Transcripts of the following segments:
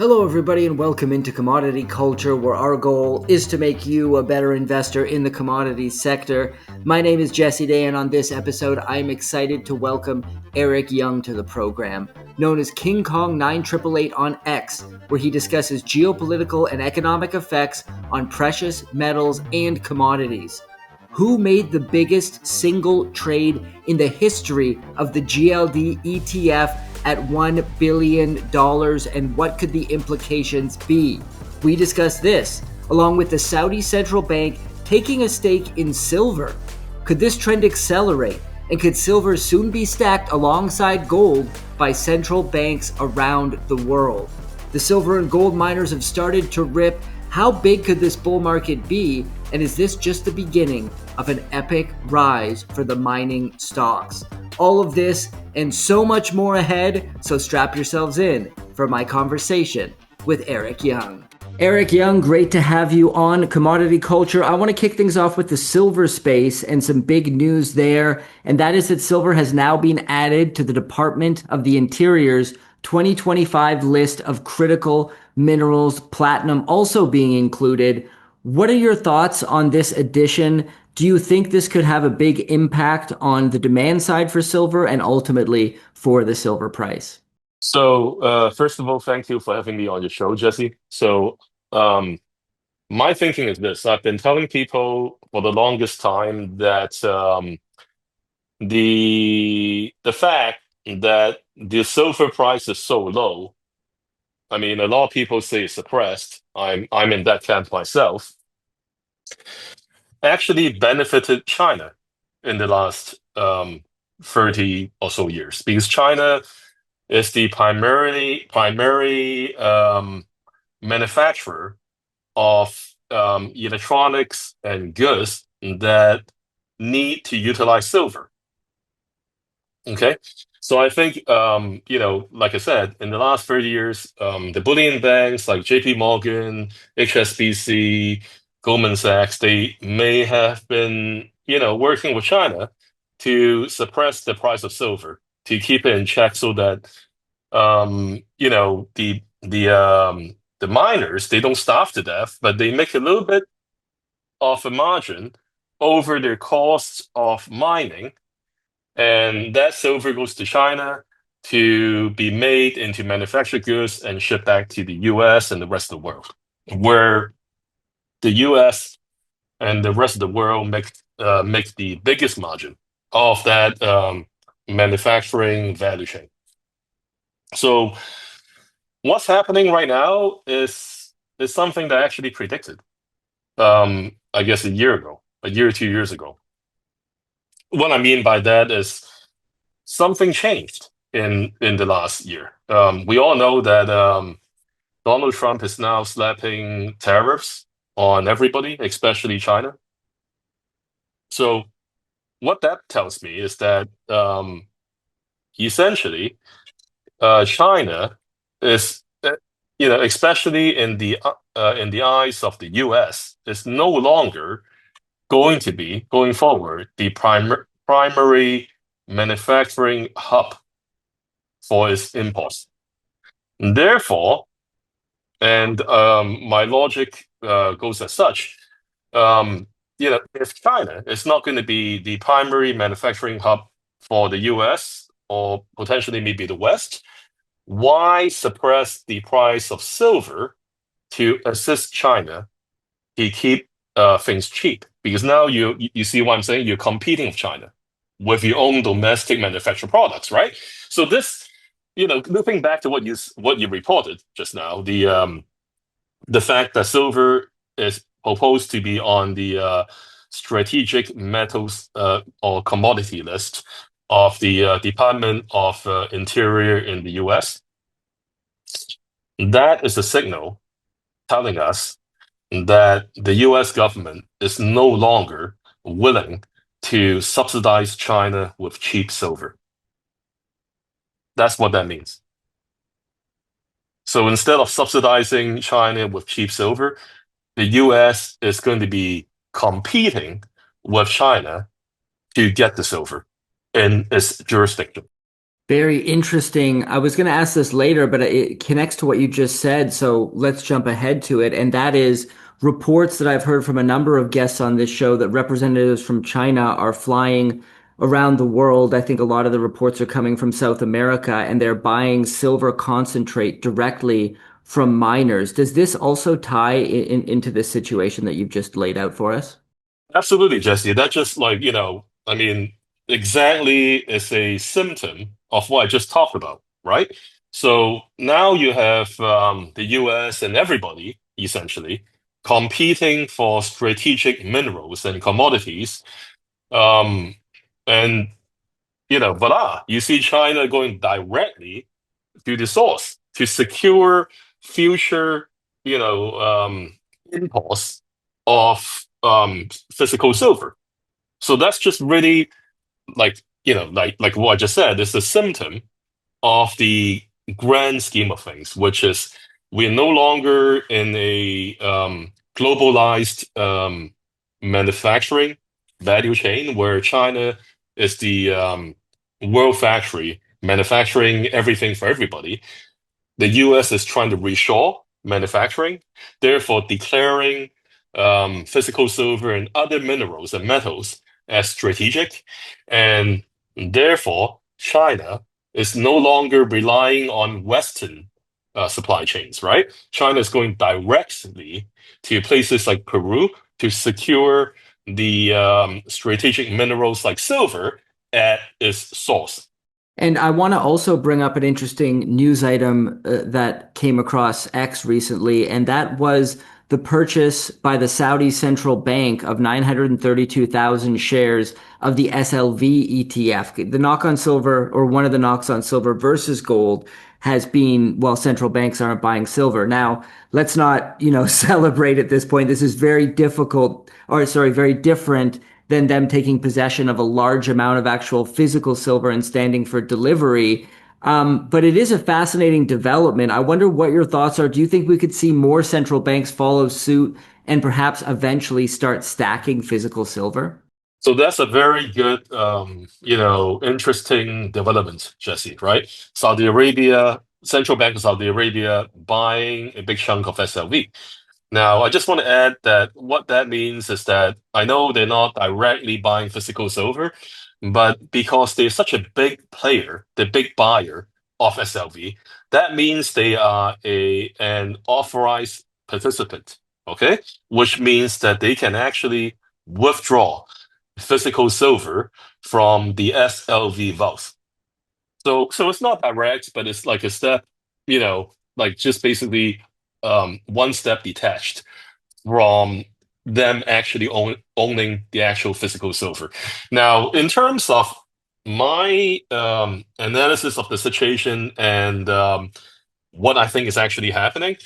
Hello, everybody, and welcome into Commodity Culture, where our goal is to make you a better investor in the commodities sector. My name is Jesse Day, and on this episode, I am excited to welcome Eric Yeung to the program, known as King Kong 9888 on X, where he discusses geopolitical and economic effects on precious metals and commodities. Who made the biggest single trade in the history of the GLD ETF at $1 billion, and what could the implications be? We discuss this, along with the Saudi central bank taking a stake in silver. Could this trend accelerate? And could silver soon be stacked alongside gold by central banks around the world? The silver and gold miners have started to rip. How big could this bull market be? And is this just the beginning of an epic rise for the mining stocks? All of this and so much more ahead, so strap yourselves in for my conversation with Eric Yeung. Eric Yeung, great to have you on Commodity Culture. I want to kick things off with the silver space and some big news there, and that is that silver has now been added to the Department of the Interior's 2025 list of critical minerals, platinum also being included. What are your thoughts on this addition? Do you think this could have a big impact on the demand side for silver and ultimately for the silver price? First of all, thank you for having me on your show, Jesse. Um, my thinking is this: I've been telling people for the longest time that the fact that the silver price is so low. I mean, a lot of people say it's suppressed. I'm in that camp myself. Actually benefited China in the last 30 or so years because China is the primary manufacturer of electronics and goods that need to utilize silver. Okay, so I think like I said, in the last 30 years, the bullion banks like J.P. Morgan, HSBC, Goldman Sachs, they may have been working with China to suppress the price of silver to keep it in check so that the miners, they don't starve to death, but they make a little bit of a margin over their costs of mining, and that silver goes to China to be made into manufactured goods and shipped back to the US and the rest of the world, where the US and the rest of the world make the biggest margin of that manufacturing value chain. So what's happening right now is something that I actually predicted, I guess a year or 2 years ago. What I mean by that is something changed in the last year. We all know that Donald Trump is now slapping tariffs on everybody, especially China. So what that tells me is that essentially China is, especially in the eyes of the U.S., is no longer going to be going forward the primary manufacturing hub for its imports. Therefore, and my logic goes as such, if China is not going to be the primary manufacturing hub for the U.S. or potentially maybe the West, why suppress the price of silver to assist China to keep things cheap? Because now you see what I'm saying? You're competing with China with your own domestic manufactured products, right? So this, looping back to what you reported just now, the fact that silver is proposed to be on the strategic metals or commodity list of the Department of Interior in the US. That is a signal telling us that the US government is no longer willing to subsidize China with cheap silver. That's what that means. So instead of subsidizing China with cheap silver, the US is going to be competing with China to get the silver in its jurisdiction. Very interesting. I was going to ask this later, but it connects to what you just said. So let's jump ahead to it. And that is reports that I've heard from a number of guests on this show that representatives from China are flying around the world. I think a lot of the reports are coming from South America and they're buying silver concentrate directly from miners. Does this also tie into this situation that you've just laid out for us? Absolutely, Jesse. That just like, I mean, exactly is a symptom of what I just talked about, right? So now you have the US and everybody essentially competing for strategic minerals and commodities. Um, and, voila, you see China going directly to the source to secure future, imports of physical silver. So that's just really like what I just said, it's a symptom of the grand scheme of things, which is we're no longer in a globalized manufacturing value chain where China is the world factory manufacturing everything for everybody. The US is trying to reshore manufacturing, therefore declaring physical silver and other minerals and metals as strategic. And therefore, China is no longer relying on Western supply chains, right? China is going directly to places like Peru to secure the strategic minerals like silver at its source. And I want to also bring up an interesting news item that came across X recently, and that was the purchase by the Saudi Central Bank of 932,000 shares of the SLV ETF. The knock on silver, or one of the knocks on silver versus gold, has been, well, central banks aren't buying silver. Now, let's not, celebrate at this point. This is very difficult, or sorry, very different than them taking possession of a large amount of actual physical silver and standing for delivery. But it is a fascinating development. I wonder what your thoughts are. Do you think we could see more central banks follow suit and perhaps eventually start stacking physical silver? So that's a very good, interesting development, Jesse, right? Saudi Arabia, Central Bank of Saudi Arabia buying a big chunk of SLV. Now, I just want to add that what that means is that I know they're not directly buying physical silver, but because they're such a big player, the big buyer of SLV, that means they are an authorized participant, okay? Which means that they can actually withdraw physical silver from the SLV vaults. So it's not direct, but it's like a step, like just basically one step detached from them actually owning the actual physical silver. Now, in terms of my analysis of the situation and what I think is actually happening,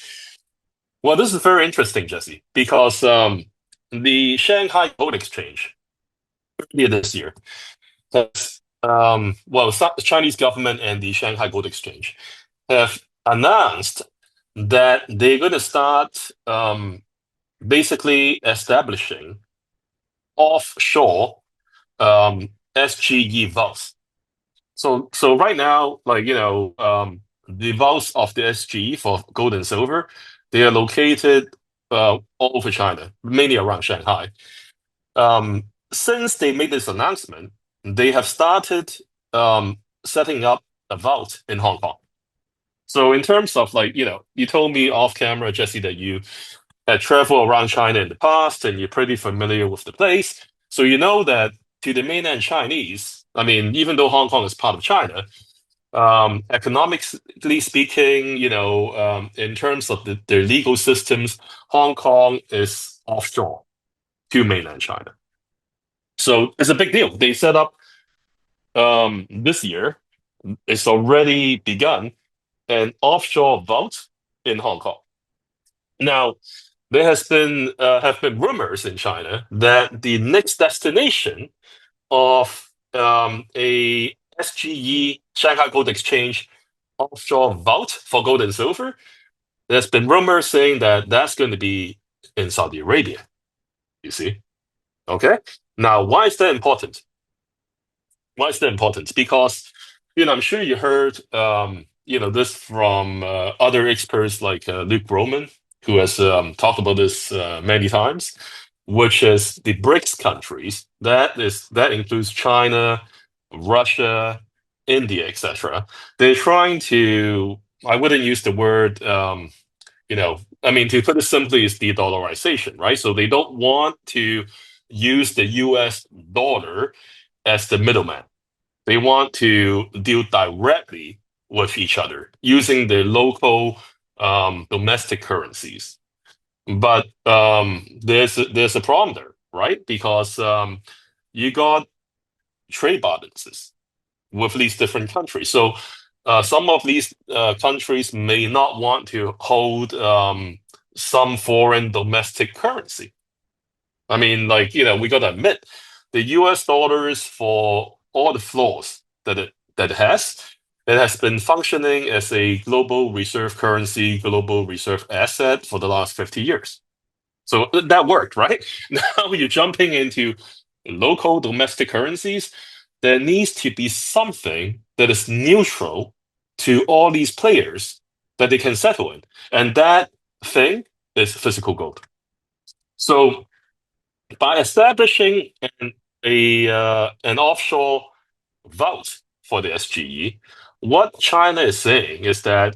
well, this is very interesting, Jesse, because the Shanghai Gold Exchange earlier this year has, the Chinese government and the Shanghai Gold Exchange have announced that they're going to start basically establishing offshore SGE vaults. So right now, the vaults of the SGE for gold and silver, they are located all over China, mainly around Shanghai. Since they made this announcement, they have started setting up a vault in Hong Kong. So in terms of you told me off camera, Jesse, that you had traveled around China in the past and you're pretty familiar with the place. So you know that to the mainland Chinese, I mean, even though Hong Kong is part of China, economically speaking, in terms of their legal systems, Hong Kong is offshore to mainland China. So it's a big deal. They set up this year, it's already begun an offshore vault in Hong Kong. Now, there has been have been rumors in China that the next destination of a SGE Shanghai Gold Exchange offshore vault for gold and silver. There's been rumors saying that that's going to be in Saudi Arabia. You see, okay. Now, why is that important? Why is that important? Because I'm sure you heard, this from other experts like Luke Roman, who has talked about this many times, which is the BRICS countries. That includes China, Russia, India, etc. They're trying to. I wouldn't use the word. I mean, to put it simply, is de-dollarization, right? So they don't want to use the U.S. dollar as the middleman. They want to deal directly with each other using their local domestic currencies. But there's a problem there, right? Because you got trade balances with these different countries. So some of these countries may not want to hold some foreign domestic currency. I mean, like, we got to admit the US dollars, for all the flaws it has been functioning as a global reserve currency, global reserve asset for the last 50 years. So that worked, right? Now you're jumping into local domestic currencies. There needs to be something that is neutral to all these players that they can settle in. And that thing is physical gold. So by establishing an offshore vault for the SGE, what China is saying is that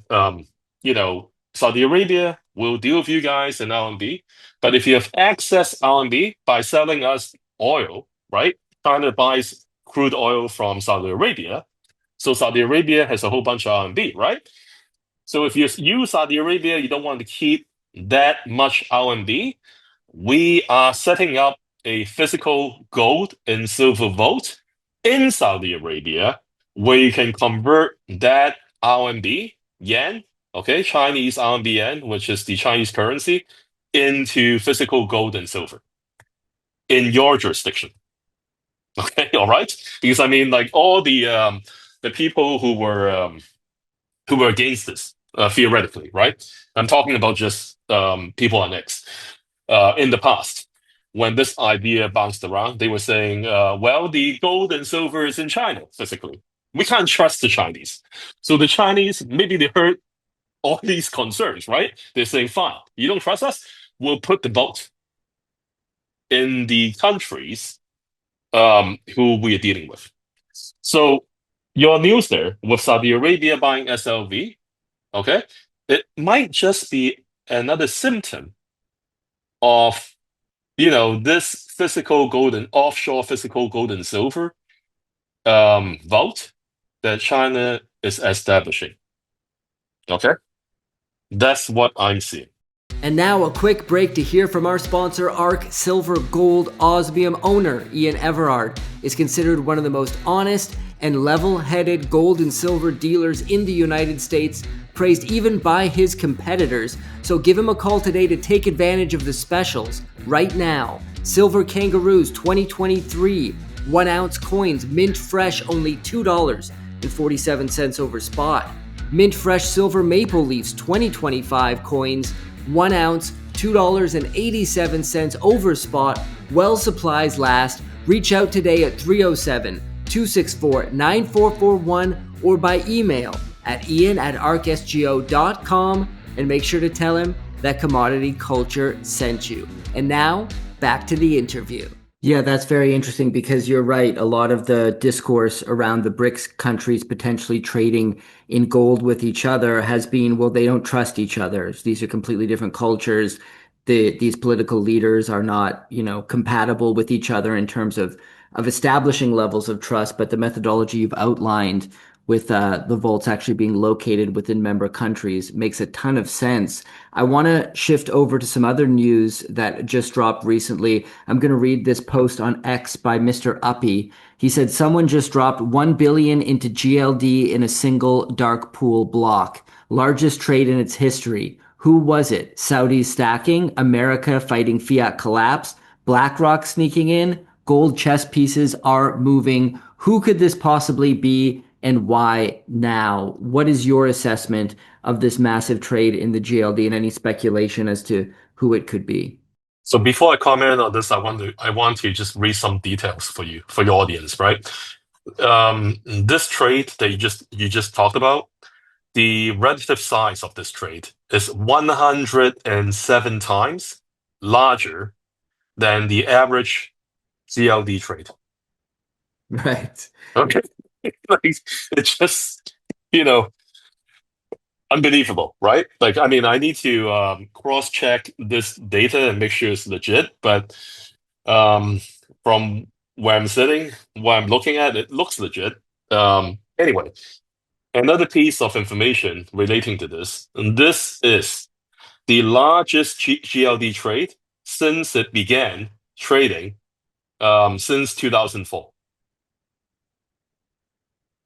Saudi Arabia will deal with you guys in RMB, but if you have access RMB by selling us oil, right? China buys crude oil from Saudi Arabia, so Saudi Arabia has a whole bunch of RMB, right? So if you use Saudi Arabia, you don't want to keep that much RMB. We are setting up a physical gold and silver vault in Saudi Arabia where you can convert that RMB, yen, okay, Chinese RMB yen, which is the Chinese currency, into physical gold and silver in your jurisdiction. Okay, all right? Because I mean, like all the people who were against this, theoretically, right? I'm talking about just people on X. In the past, when this idea bounced around, they were saying, well, the gold and silver is in China physically. We can't trust the Chinese. So the Chinese, maybe they heard all these concerns, right? They're saying, fine, you don't trust us? We'll put the vote in the countries who we are dealing with. So your news there with Saudi Arabia buying SLV, okay, it might just be another symptom of this physical gold and offshore physical gold and silver vault that China is establishing. Okay, that's what I'm seeing. And now a quick break to hear from our sponsor, ARK Silver Gold Osmium owner Ian Everard is considered one of the most honest and level-headed gold and silver dealers in the United States, praised even by his competitors. So give him a call today to take advantage of the specials right now. Silver Kangaroos 2023 1 ounce coins, mint fresh, only $2.47 over spot. Mint fresh silver maple leafs 2025 coins, 1 ounce, $2.87 over spot. While supplies last. Reach out today at 307-264-9441 or by email at ian@arksgo.com, and make sure to tell him that Commodity Culture sent you. And now, back to the interview. Yeah, that's very interesting because you're right. A lot of the discourse around the BRICS countries potentially trading in gold with each other has been, well, they don't trust each other. These are completely different cultures. These political leaders are not, compatible with each other in terms of establishing levels of trust. But the methodology you've outlined with the vaults actually being located within member countries makes a ton of sense. I want to shift over to some other news that just dropped recently. I'm going to read this post on X by Mr. Uppy. He said, someone just dropped 1 billion into GLD in a single dark pool block. Largest trade in its history. Who was it? Saudis stacking? America fighting fiat collapse? BlackRock sneaking in? Gold chess pieces are moving. Who could this possibly be? And why now? What is your assessment of this massive trade in the GLD and any speculation as to who it could be? So before I comment on this, I want to just read some details for you, for your audience, right? This trade that you just talked about, the relative size of this trade is 107 times larger than the average GLD trade. Right. Okay, like it's just you know unbelievable, right? Like, I mean, I need to cross-check this data and make sure it's legit, but um, from where I'm sitting, what I'm looking at, it looks legit. Anyway, another piece of information relating to this, and this is the largest GLD trade since it began trading since 2004.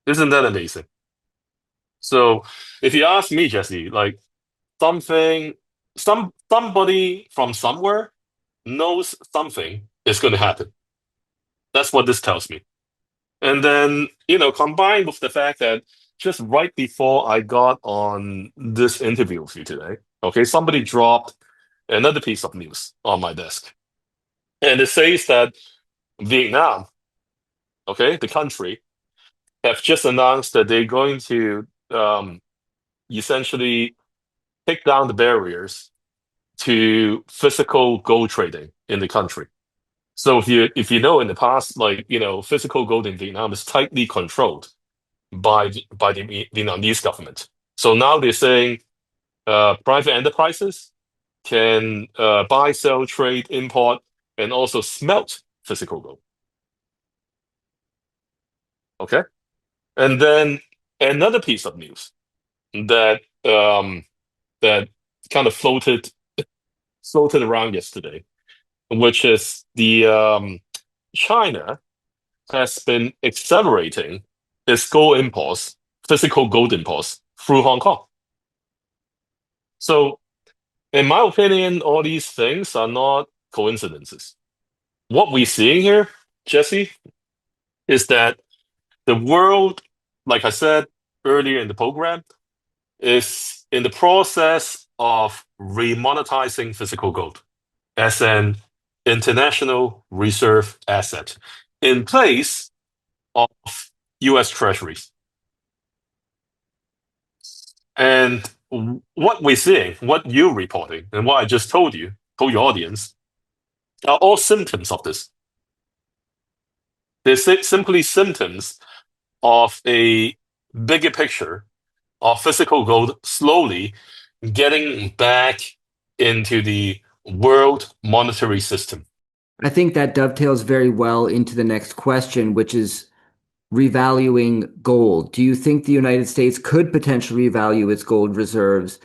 Isn't that amazing? So, if you ask me, Jesse, like something, somebody from somewhere knows something is going to happen. That's what this tells me. And then, combined with the fact that just right before I got on this interview with you today, okay, somebody dropped another piece of news on my desk. And it says that Vietnam, okay, the country, have just announced that they're going to essentially take down the barriers to physical gold trading in the country. So if you know in the past, like physical gold in Vietnam is tightly controlled by the Vietnamese government. So now they're saying private enterprises can buy, sell, trade, import, and also smelt physical gold. Okay, and then another piece of news that that kind of floated around yesterday, which is the China has been accelerating its gold imports, physical gold imports through Hong Kong. So, in my opinion, all these things are not coincidences. What we're seeing here, Jesse, is that the world, like I said earlier in the program, is in the process of remonetizing physical gold as an international reserve asset in place of US Treasuries. And what we're seeing, what you're reporting, and what I just told your audience, are all symptoms of this. They're simply symptoms of a bigger picture of physical gold slowly getting back into the world monetary system. I think that dovetails very well into the next question, which is revaluing gold. Do you think the United States could potentially revalue its gold reserves?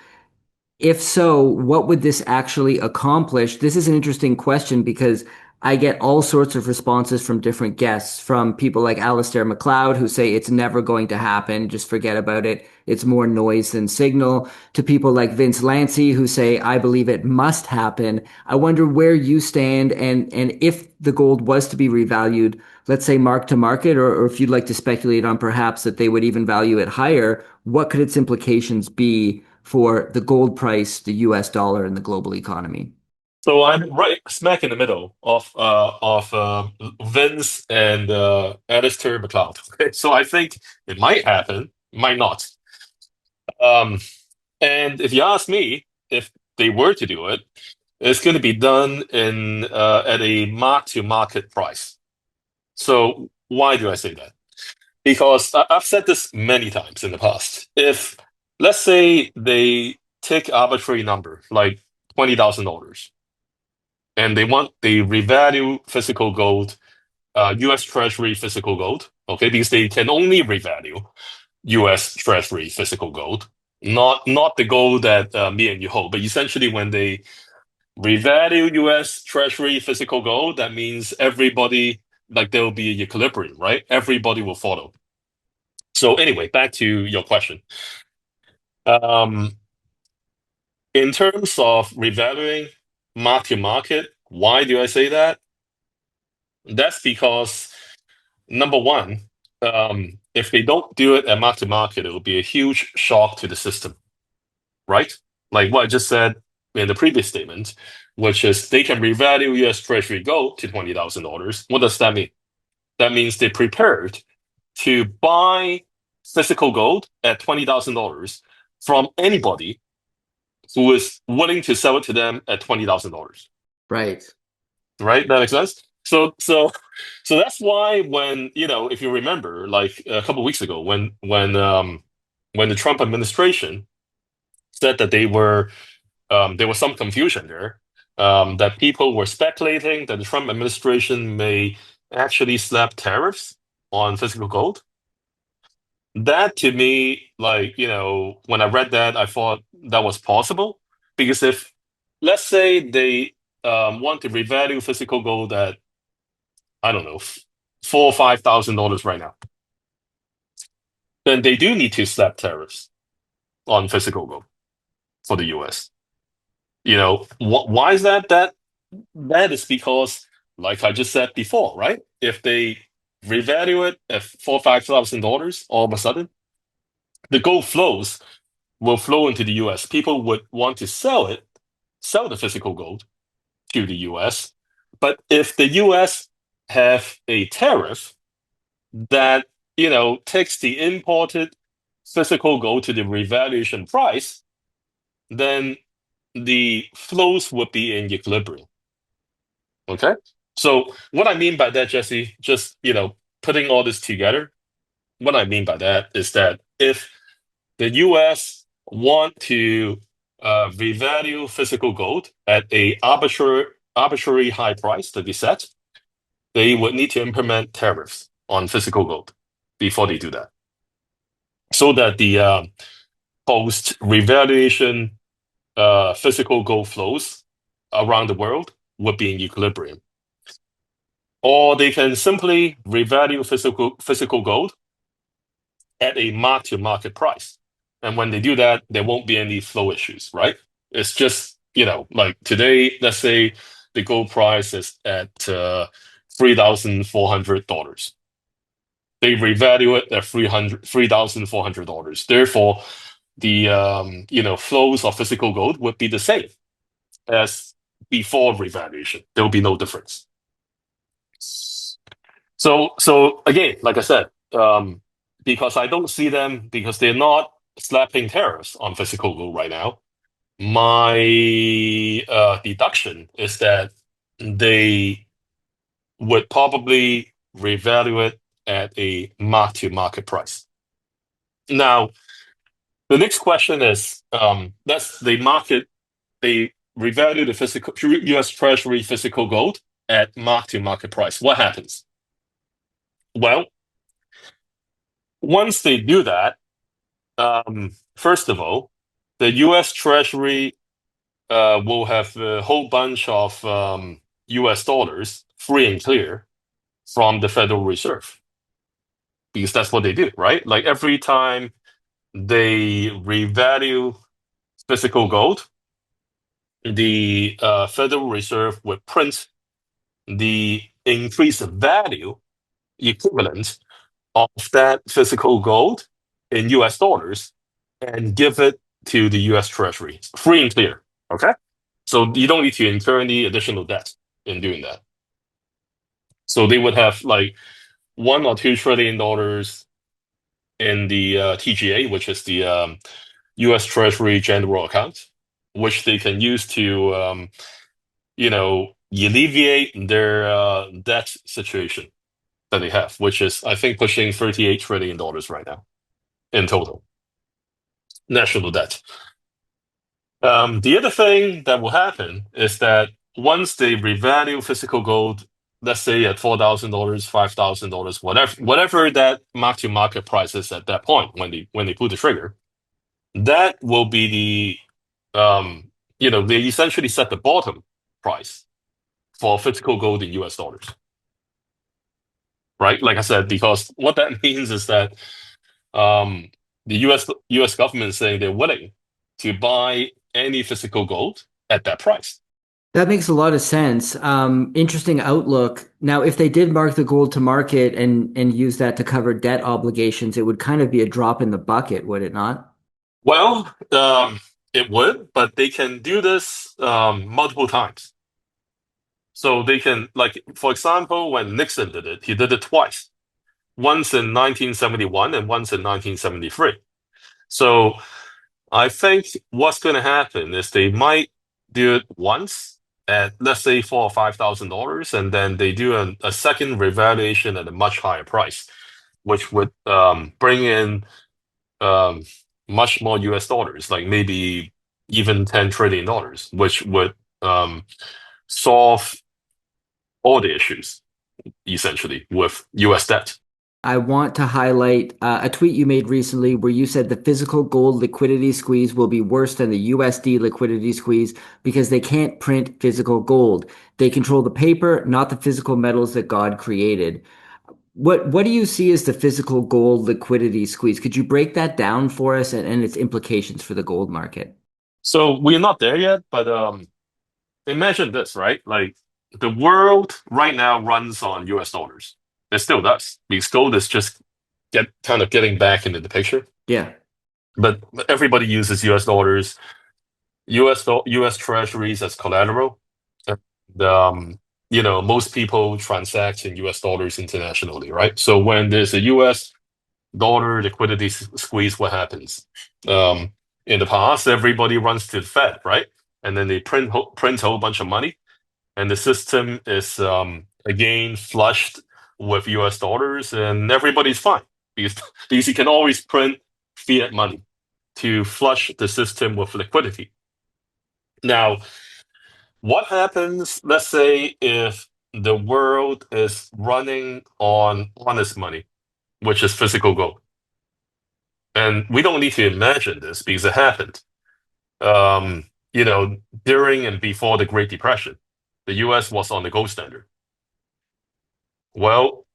If so, what would this actually accomplish? This is an interesting question because I get all sorts of responses from different guests, from people like Alistair MacLeod, who say it's never going to happen, just forget about it. It's more noise than signal, to people like Vince Lancy, who say, I believe it must happen. I wonder where you stand, and if the gold was to be revalued, let's say mark to market, or if you'd like to speculate on perhaps that they would even value it higher, what could its implications be for the gold price, the US dollar, and the global economy? So I'm right smack in the middle of Vince and Alistair MacLeod. Okay, so I think it might happen, might not. Um, and if you ask me, if they were to do it, it's going to be done in at a mark-to-market price. So why do I say that? Because I've said this many times in the past. If let's say they take arbitrary number like $20,000, and they revalue physical gold, U.S. Treasury physical gold, okay, because they can only revalue U.S. Treasury physical gold, not the gold that me and you hold, but essentially when they revalue U.S. Treasury physical gold, that means everybody, like there will be an equilibrium, right? Everybody will follow. So anyway, back to your question. Um, in terms of revaluing mark to market, why do I say that? That's because number one, if they don't do it at mark to market, it will be a huge shock to the system, right? Like what I just said in the previous statement, which is they can revalue US Treasury gold to $20,000. What does that mean? That means they're prepared to buy physical gold at $20,000 from anybody who is willing to sell it to them at $20,000. Right. Right? That makes sense. So that's why when if you remember, like a couple of weeks ago, when the Trump administration said that there was some confusion there, that people were speculating that the Trump administration may actually slap tariffs on physical gold. That to me, like, when I read that, I thought that was possible because if, let's say, they want to revalue physical gold at, I don't know, $4 or $5,000 right now, then they do need to slap tariffs on physical gold for the US. Why is that? That is because, like I just said before, right? If they revalue it at $4,000 or $5,000, all of a sudden, the gold flows will flow into the US. People would want to sell the physical gold to the US. But if the US have a tariff that, takes the imported physical gold to the revaluation price, then the flows would be in equilibrium. Okay? So what I mean by that, Jesse, just, putting all this together, what I mean by that is that if the US want to revalue physical gold at a arbitrary high price to be set, they would need to implement tariffs on physical gold before they do that, so that the post revaluation physical gold flows around the world would be in equilibrium. Or they can simply revalue physical gold at a mark-to-market price. And when they do that, there won't be any flow issues, right? It's just, like today, let's say the gold price is at $3,400. They revalue it at $3,400. Therefore, the flows of physical gold would be the same as before revaluation. There will be no difference. So again, like I said, because I don't see them, because they're not slapping tariffs on physical gold right now, my deduction is that they would probably revalue it at a mark-to-market price. Now, the next question is, that's the market, they revalue the physical US Treasury physical gold at mark-to-market price. What happens? Well, once they do that, first of all, the US Treasury will have a whole bunch of US dollars free and clear from the Federal Reserve, because that's what they do, right? Like every time they revalue physical gold, the Federal Reserve would print the increased value equivalent of that physical gold in US dollars and give it to the US Treasury, free and clear. Okay? So you don't need to incur any additional debt in doing that. So they would have like $1 or $2 trillion in the TGA, which is the US Treasury General Account, which they can use to, alleviate their debt situation that they have, which is, I think, pushing $38 trillion right now in total national debt. The other thing that will happen is that once they revalue physical gold, let's say at $4,000, $5,000, whatever that mark-to-market price is at that point when they pull the trigger, that will be they essentially set the bottom price for physical gold in US dollars, right? Like I said, because what that means is that the US government is saying they're willing to buy any physical gold at that price. That makes a lot of sense. Interesting outlook. Now, if they did mark the gold to market and use that to cover debt obligations, it would kind of be a drop in the bucket, would it not? Well, it would, but they can do this multiple times. So they can, like, for example, when Nixon did it, he did it twice. once in 1971 and once in 1973. So I think what's going to happen is they might do it once at, let's say, $4,000 or $5,000, and then they do a second revaluation at a much higher price, which would bring in um, much more US dollars, like maybe even $10 trillion, which would um, solve all the issues essentially with US debt. I want to highlight a tweet you made recently where you said the physical gold liquidity squeeze will be worse than the USD liquidity squeeze because they can't print physical gold. They control the paper, not the physical metals that God created. What do you see as the physical gold liquidity squeeze? Could you break that down for us and its implications for the gold market? So we're not there yet, but imagine this, right? Like the world right now runs on US dollars. It still does because gold is just getting back into the picture. Yeah. But everybody uses US dollars, US treasuries as collateral. And, most people transact in US dollars internationally, right? So when there's a US dollar liquidity squeeze, what happens? Um, in the past, everybody runs to the Fed, right? And then they print a whole bunch of money, and the system is again flushed with US dollars, and everybody's fine because because you can always print fiat money to flush the system with liquidity. Now, what happens, let's say, if the world is running on honest money, which is physical gold? And we don't need to imagine this because it happened. Um, during and before the Great Depression, the US was on the gold standard. Well,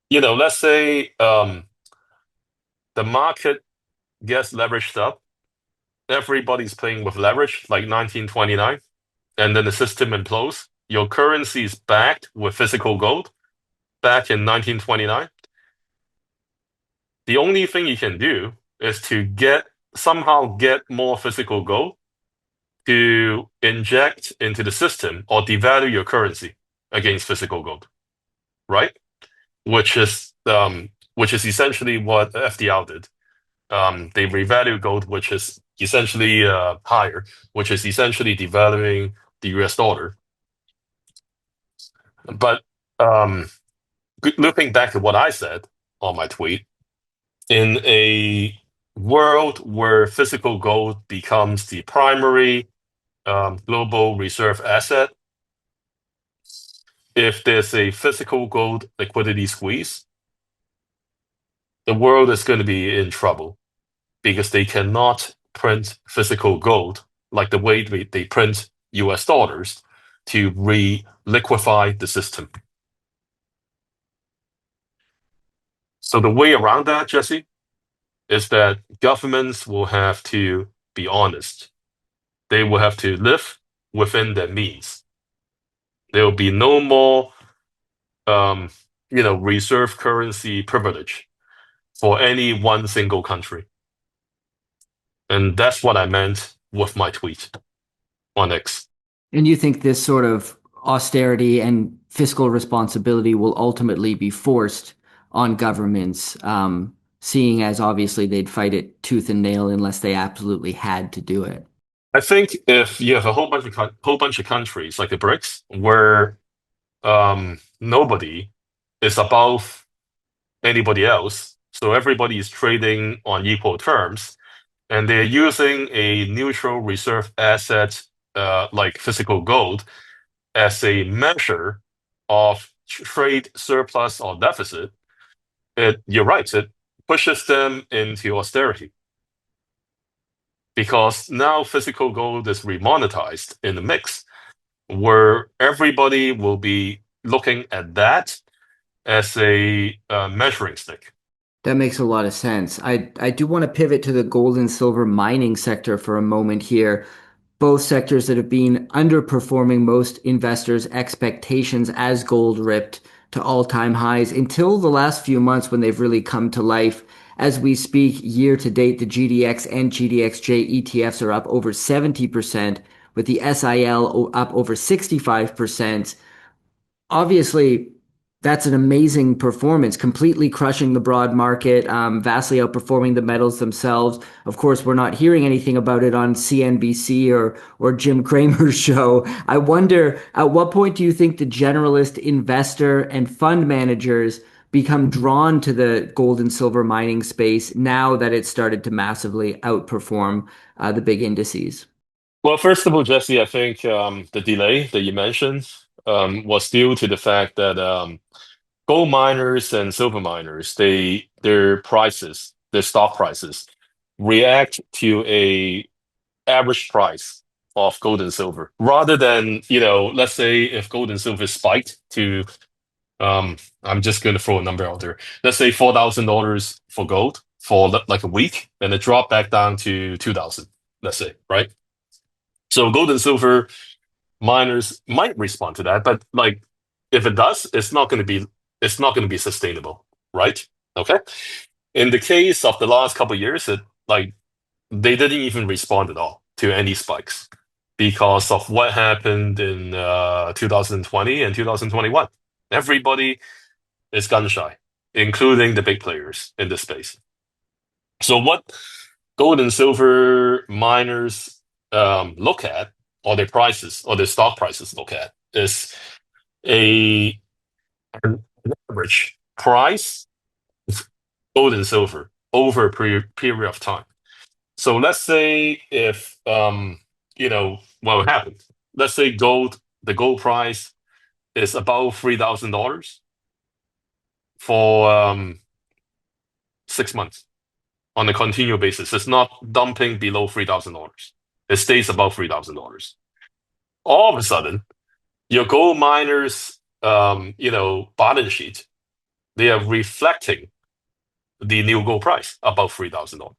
let's say the market gets leveraged up. Everybody's playing with leverage like 1929, and then the system implodes. Your currency is backed with physical gold back in 1929. The only thing you can do is to somehow get more physical gold to inject into the system or devalue your currency against physical gold, right? Which is essentially what FDR did. They revalue gold, which is essentially higher, which is essentially devaluing the US dollar. But um, looping back to what I said on my tweet, in a world where physical gold becomes the primary global reserve asset, if there's a physical gold liquidity squeeze, the world is going to be in trouble because they cannot print physical gold like the way they print US dollars to re-liquefy the system. So the way around that, Jesse, is that governments will have to be honest. They will have to live within their means. There will be no more, reserve currency privilege for any one single country. And that's what I meant with my tweet on X. And you think this sort of austerity and fiscal responsibility will ultimately be forced on governments, seeing as obviously they'd fight it tooth and nail unless they absolutely had to do it. I think if you have a whole bunch of countries like the BRICS where nobody is above anybody else, so everybody is trading on equal terms, and they're using a neutral reserve asset like physical gold as a measure of trade surplus or deficit, you're right, it pushes them into austerity because now physical gold is remonetized in the mix, where everybody will be looking at that as a measuring stick. That makes a lot of sense. I do want to pivot to the gold and silver mining sector for a moment here. Both sectors that have been underperforming most investors' expectations as gold ripped to all-time highs until the last few months when they've really come to life. As we speak, year to date, the GDX and GDXJ ETFs are up over 70%, with the SIL up over 65%. Obviously, That's an amazing performance, completely crushing the broad market, vastly outperforming the metals themselves. Of course, we're not hearing anything about it on CNBC or Jim Cramer's show. I wonder, at what point do you think the generalist investor and fund managers become drawn to the gold and silver mining space now that it's started to massively outperform the big indices? Well, first of all, Jesse, I think the delay that you mentioned was due to the fact that gold miners and silver miners, their prices, their stock prices, react to a average price of gold and silver, rather than, let's say if gold and silver spiked to, I'm just going to throw a number out there. Let's say $4,000 for gold for like a week, and it dropped back down to 2,000, let's say, right? So gold and silver miners might respond to that, but like if it does, it's not going to be sustainable, right? Okay. In the case of the last couple of years, they didn't even respond at all to any spikes because of what happened in 2020 and 2021. Everybody is gun shy, including the big players in this space. So what gold and silver miners look at, or their prices, or their stock prices look at, is a an average price of gold and silver over a period of time. So let's say if what happened. Let's say the gold price is about $3,000 for 6 months on a continual basis. It's not dumping below $3,000. It stays above $3,000. All of a sudden, your gold miners, balance sheet, they are reflecting the new gold price above $3,000.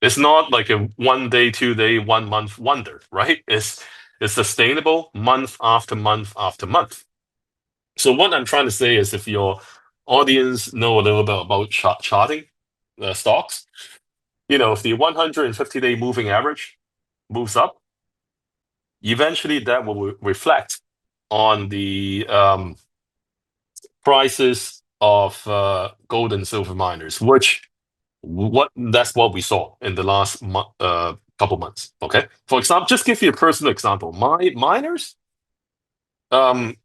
It's not like a 1 day, 2 day, 1 month wonder, right? It's sustainable month after month after month. So what I'm trying to say is, if your audience know a little bit about charting stocks, if the 150-day moving average moves up, eventually that will reflect on the prices of gold and silver miners, which that's what we saw in the last couple months. Okay, for example, just give you a personal example. My miners, um,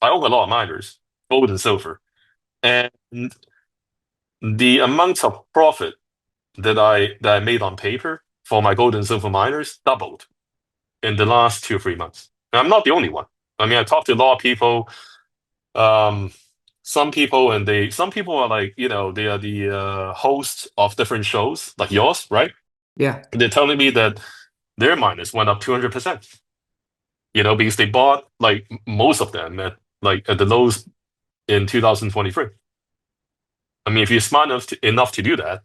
I own a lot of miners, gold and silver, and the amount of profit that I made on paper for my gold and silver miners doubled in the last 2 or 3 months. And I'm not the only one. I mean, I talked to a lot of people. Um, some people are like, they are the hosts of different shows like yours, right? Yeah. They're telling me that their miners went up 200%, because they bought like most of them at the lows in 2023. I mean, if you're smart enough to do that,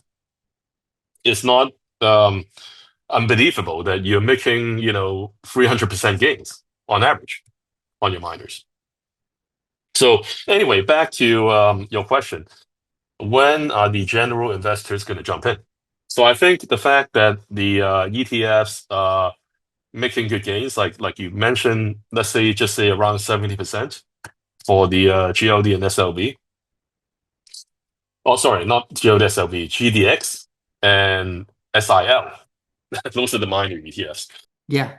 it's not um, unbelievable that you're making, 300% gains on average on your miners. So anyway, back to your question. When are the general investors going to jump in? So I think the fact that the ETFs are making good gains, like you mentioned, let's say just say around 70% for the GLD and SLV. Oh, sorry, not GLD, SLV, GDX and SIL. Those are the minor ETFs. Yeah.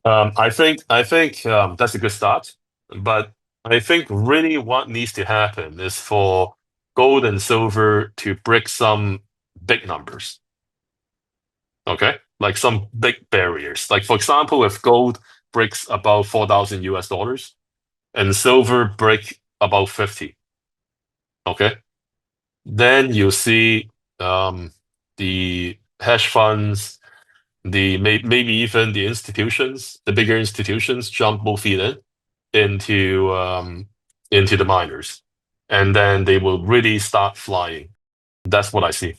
I think that's a good start, but I think really what needs to happen is for gold and silver to break some big numbers. Okay, like some big barriers. Like for example, if gold breaks about 4,000 US dollars and silver break about 50, okay, then you see the hedge funds, maybe even the institutions, the bigger institutions jump both feet into the miners, and then they will really start flying. That's what I see.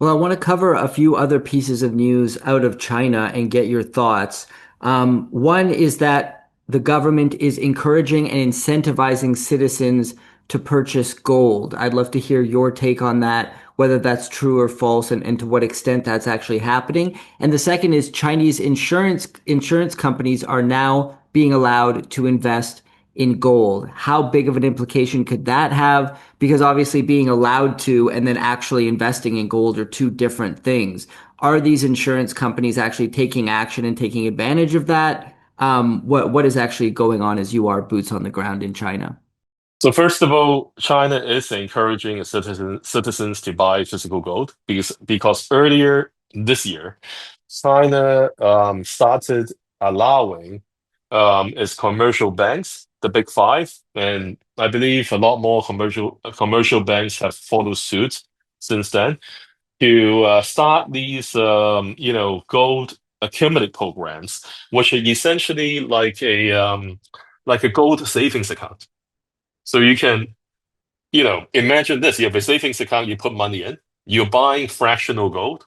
Well, I want to cover a few other pieces of news out of China and get your thoughts. One is that the government is encouraging and incentivizing citizens to purchase gold. I'd love to hear your take on that, whether that's true or false, and to what extent that's actually happening. And the second is Chinese insurance companies are now being allowed to invest in gold. How big of an implication could that have? Because obviously being allowed to and then actually investing in gold are two different things. Are these insurance companies actually taking action and taking advantage of that? What is actually going on as you are boots on the ground in China? So first of all, China is encouraging its citizens to buy physical gold because earlier this year, China started allowing its commercial banks, the big five, and I believe a lot more commercial banks have followed suit since then to start these gold accumulate programs, which are essentially like a gold savings account. So you can, imagine this. You have a savings account, you put money in, you're buying fractional gold.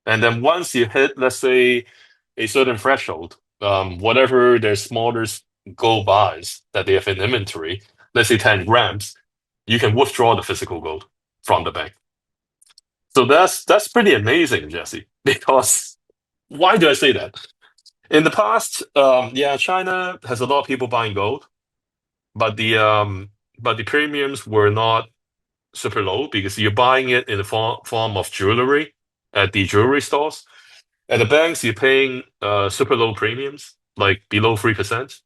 And then once you hit, let's say, a certain threshold, whatever their smallest gold buys that they have in inventory, let's say 10 grams, you can withdraw the physical gold from the bank. So that's pretty amazing, Jesse, because why do I say that? In the past, yeah, China has a lot of people buying gold, but the premiums were not super low because you're buying it in the form of jewelry at the jewelry stores. At the banks, you're paying super low premiums, like below 3%,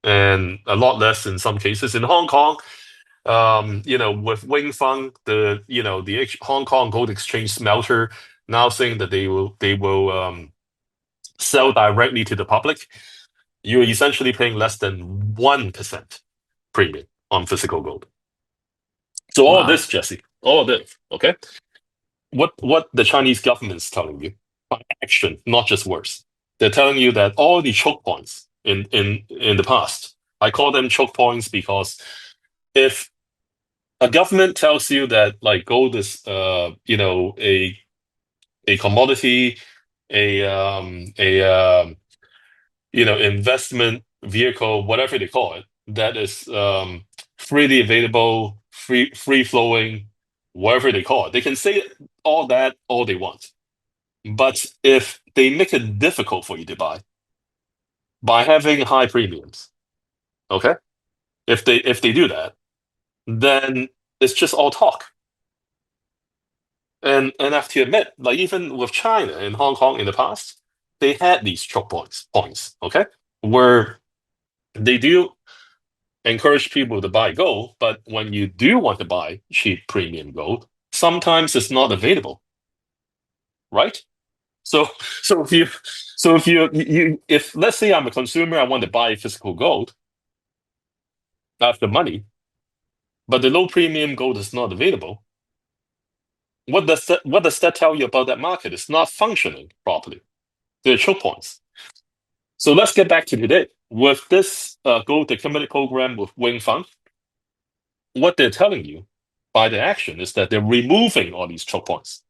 and a lot less in some cases. In Hong Kong, with Wing Fang, the Hong Kong Gold Exchange smelter now saying that they will sell directly to the public, you're essentially paying less than 1% premium on physical gold. So all Wow. this, Jesse, all this, okay? What the Chinese government's telling you by action, not just words. They're telling you that all the choke points in the past, I call them choke points because if a government tells you that like gold is a commodity, a investment vehicle, whatever they call it, that is freely available, free flowing, whatever they call it. They can say all that all they want. But if they make it difficult for you to buy by having high premiums, okay? If they do that, then it's just all talk. And I have to admit, like even with China and Hong Kong in the past, they had these choke points, okay? Where they do encourage people to buy gold, but when you do want to buy cheap premium gold, sometimes it's not available, right? So so if you if let's say I'm a consumer, I want to buy physical gold, I have the money, but the low premium gold is not available. What does that tell you about that market? It's not functioning properly. There are choke points. So let's get back to today. With this gold accumulator program with Wing Fund, what they're telling you by the action is that they're removing all these choke points.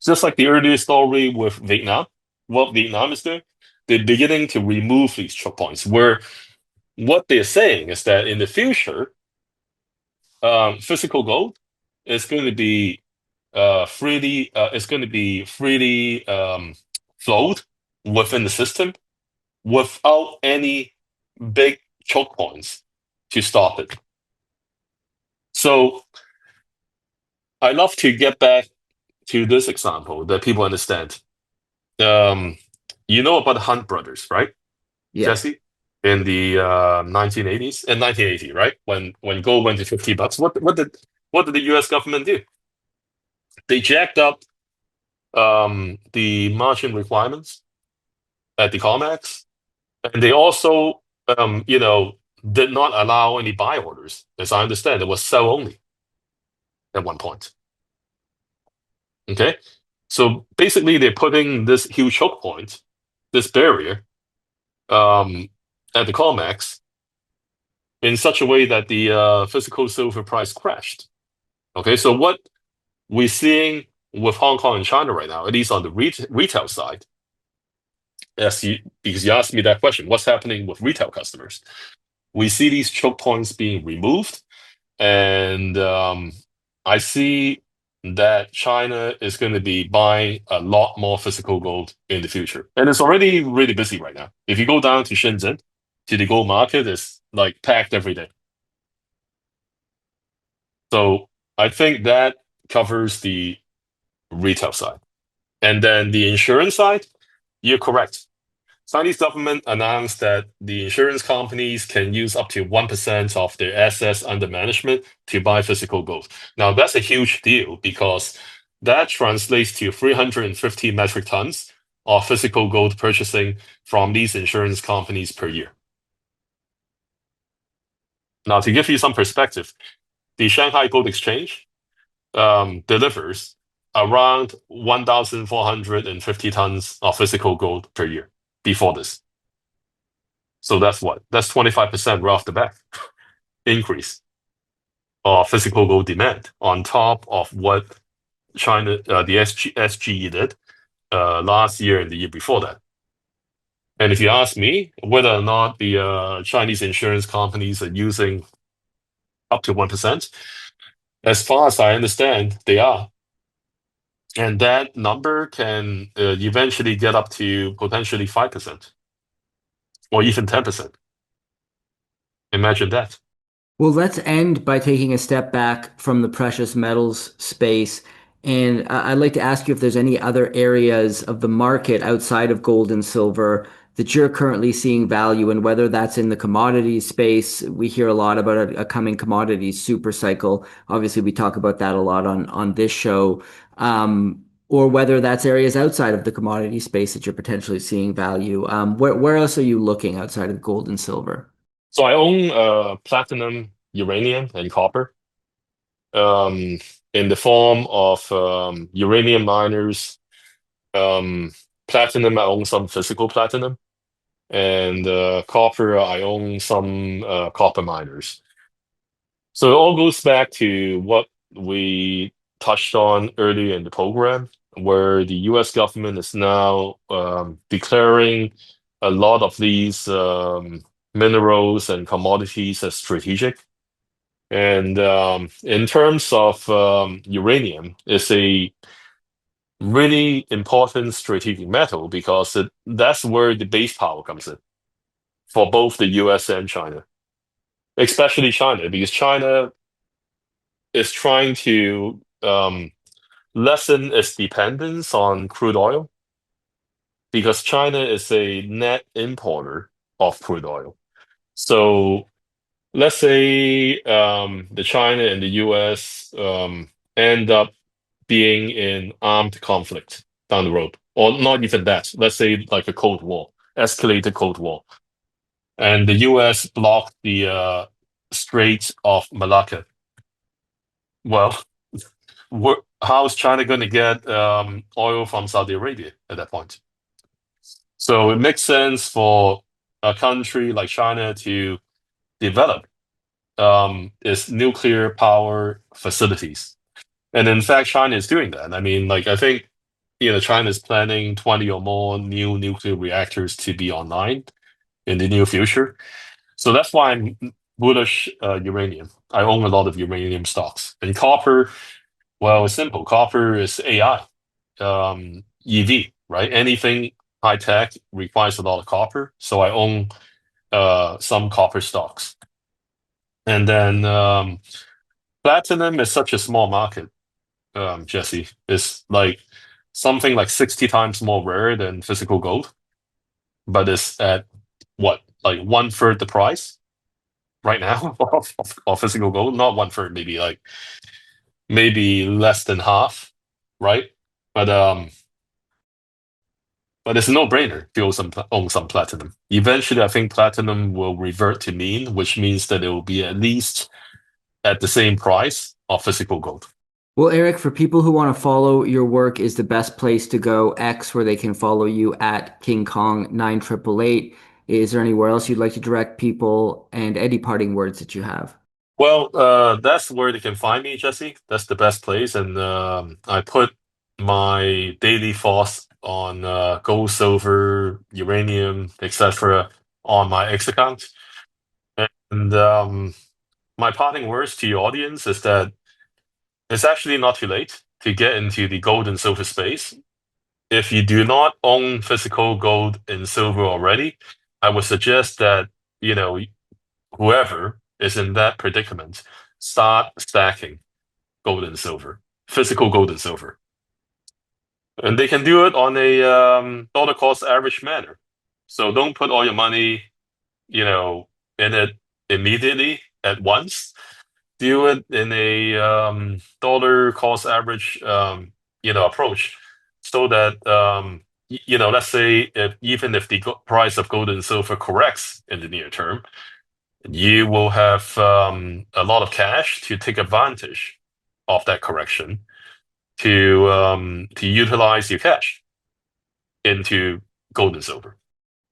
Just like the earlier story with Vietnam, what Vietnam is doing, they're beginning to remove these choke points. Where what they're saying is that in the future, physical gold is going to be freely flowed within the system without any big choke points to stop it. So I love to get back to this example that people understand. Um, you know about the Hunt brothers, right, Yes. Jesse? In the 1980s, in 1980, right? When gold went to $50, what did the U.S. government do? They jacked up the margin requirements at the COMEX, and they also did not allow any buy orders. As I understand, it was sell only at one point. Okay, so basically they're putting this huge choke point, this barrier, um, at the COMEX in such a way that the physical silver price crashed. Okay, so what we're seeing with Hong Kong and China right now, at least on the retail side, because you asked me that question, what's happening with retail customers? We see these choke points being removed, and I see that China is going to be buying a lot more physical gold in the future, and it's already really busy right now. If you go down to Shenzhen, to the gold market, there's like packed every day. So I think that covers the retail side. And then the insurance side, you're correct. Chinese government announced that the insurance companies can use up to 1% of their assets under management to buy physical gold. Now, that's a huge deal because that translates to 350 metric tons of physical gold purchasing from these insurance companies per year. Now, to give you some perspective, the Shanghai Gold Exchange delivers around 1,450 tons of physical gold per year before this. So that's what? That's 25% right off the bat increase of physical gold demand on top of what China, the SGE did last year and the year before that. And if you ask me whether or not the Chinese insurance companies are using up to 1%, as far as I understand, they are. And that number can eventually get up to potentially 5% or even 10%. Imagine that. Well, let's end by taking a step back from the precious metals space. And I'd like to ask you if there's any other areas of the market outside of gold and silver that you're currently seeing value in, whether that's in the commodities space. We hear a lot about a coming commodities super cycle. Obviously, we talk about that a lot on this show. Or whether that's areas outside of the commodity space that you're potentially seeing value. Where else are you looking outside of gold and silver? So I own platinum, uranium, and copper um, in the form of uranium miners. Um, Platinum, I own some physical platinum, and copper, I own some copper miners. So it all goes back to what we touched on earlier in the program, where the US government is now declaring a lot of these minerals and commodities as strategic. And in terms of uranium, it's a really important strategic metal because that's where the base power comes in for both the US and China, especially China, because China is trying to lessen its dependence on crude oil because China is a net importer of crude oil. So let's say the China and the US end up being in armed conflict down the road, or not even that. Let's say like a Cold War, escalated Cold War, and the US blocked the Strait of Malacca. Well, how's China going to get oil from Saudi Arabia at that point? So it makes sense for a country like China to develop its nuclear power facilities. And in fact, China is doing that. I mean, like, I think, China is planning 20 or more new nuclear reactors to be online in the near future. So that's why I'm bullish uranium. I own a lot of uranium stocks. And copper, well, it's simple. Copper is AI, EV, right? Anything high tech requires a lot of copper. So I own some copper stocks. And then platinum is such a small market, Jesse. It's like something like 60 times more rare than physical gold, but it's at what, like one third the price right now of physical gold? Not one third, maybe less than half, right? But it's a no-brainer to own some platinum. Eventually, I think platinum will revert to mean, which means that it will be at least at the same price of physical gold. Well, Eric, for people who want to follow your work, is the best place to go X, where they can follow you at King Kong 9888. Is there anywhere else you'd like to direct people, and any parting words that you have? Well, that's where they can find me, Jesse. That's the best place. And I put my daily thoughts on gold, silver, uranium, etc. on my X account. And my parting words to your audience is that it's actually not too late to get into the gold and silver space. If you do not own physical gold and silver already, I would suggest that, you know, whoever is in that predicament start stacking gold and silver, physical gold and silver. And they can do it on a dollar cost average manner. So don't put all your money, in it immediately at once. Do it in a dollar cost average, approach, so that let's say even if the price of gold and silver corrects in the near term, you will have a lot of cash to take advantage of that correction to utilize your cash into gold and silver.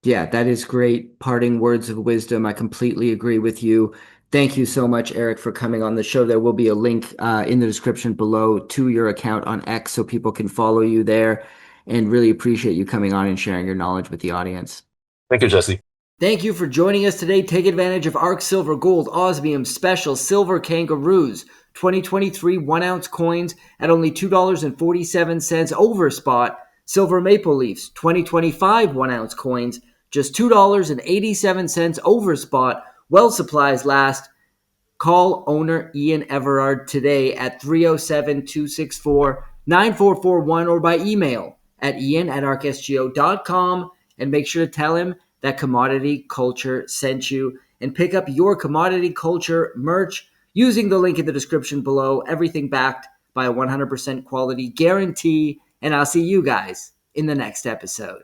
Yeah, that is great parting words of wisdom. I completely agree with you. Thank you so much, Eric, for coming on the show. There will be a link in the description below to your account on X so people can follow you there, and really appreciate you coming on and sharing your knowledge with the audience. Thank you, Jesse. Thank you for joining us today. Take advantage of ARC Silver Gold Osmium Special Silver Kangaroos 2023 1-ounce coins at only $2.47 over spot. Silver Maple Leafs 2025 1-ounce coins just $2.87 over spot. While supplies last. Call owner Ian Everard today at 307-264-9441 or by email at ian@arcsgo.com, and make sure to tell him that Commodity Culture sent you, and pick up your Commodity Culture merch using the link in the description below. Everything backed by a 100% quality guarantee, and I'll see you guys in the next episode.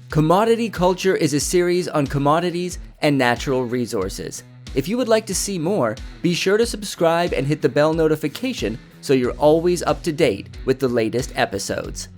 Commodity Culture is a series on commodities and natural resources. If you would like to see more, be sure to subscribe and hit the bell notification so you're always up to date with the latest episodes.